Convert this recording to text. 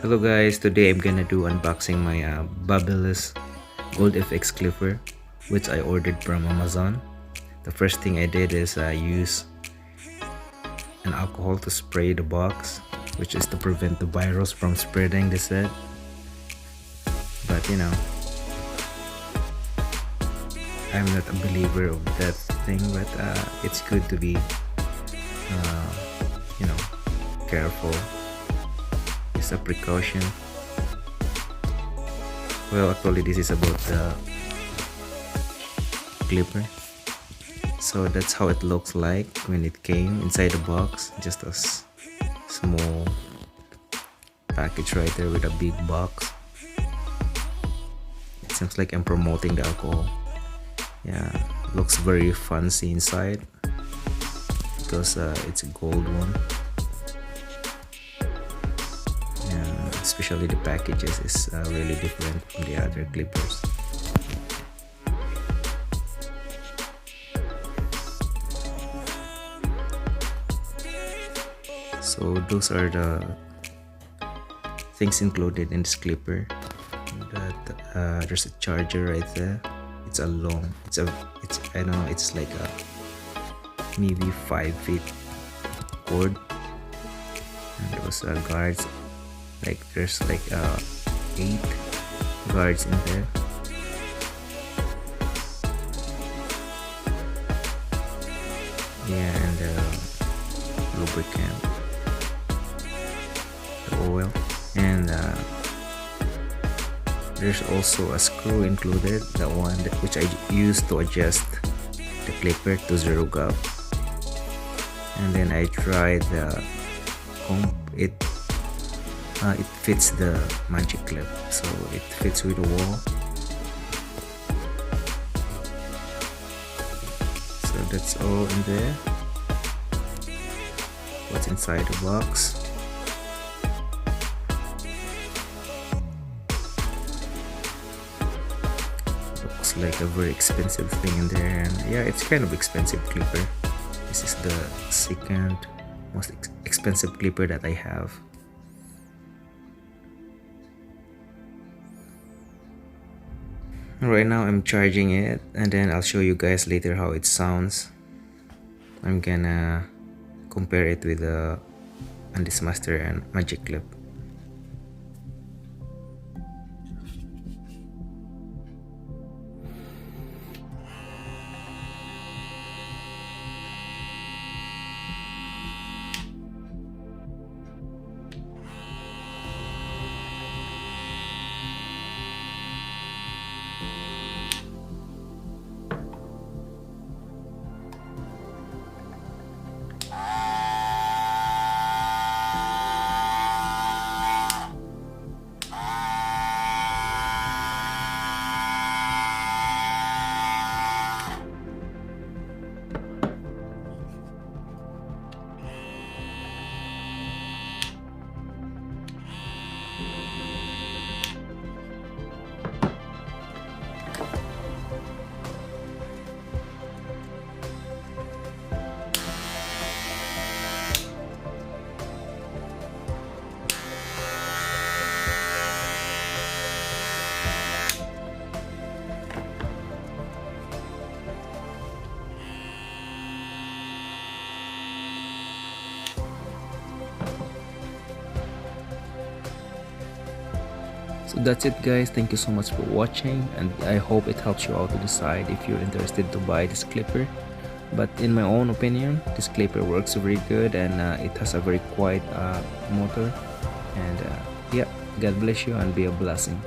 Hello guys, today I'm gonna do unboxing my Babyliss GoldFX clipper, which I ordered from Amazon. The first thing I did is use an alcohol to spray the box, which is to prevent the virus from spreading, they said. But you know, I'm not a believer of that thing, but it's good to be careful. It's a precaution. Well, actually this is about the clipper. So that's how it looks like when it came inside the box. Just a small package right there with a big box. It seems like I'm promoting the alcohol. Yeah, looks very fancy inside because it's a gold one. Especially the packages is really different from the other clippers. So those are the things included in this clipper. That there's a charger right there. It's a long. I don't know. It's like a maybe 5 feet cord, and those are guards. Like there's like 8 guards in there. Yeah, and the lubricant, the oil, and there's also a screw included, the one which I use to adjust the clipper to 0 gap. And then I tried the comb. It fits the magic clip, so it fits with the wall. So that's all in there. What's inside the box? Looks like a very expensive thing in there, and yeah, it's kind of expensive clipper. This is the second most expensive clipper that I have. Right now I'm charging it, and then I'll show you guys later how it sounds. I'm gonna compare it with the Andis Master and Magic Clip. So that's it guys, thank you so much for watching, and I hope it helps you out to decide if you're interested to buy this clipper. But in my own opinion, this clipper works very good, and it has a very quiet motor. And yeah, God bless you and be a blessing.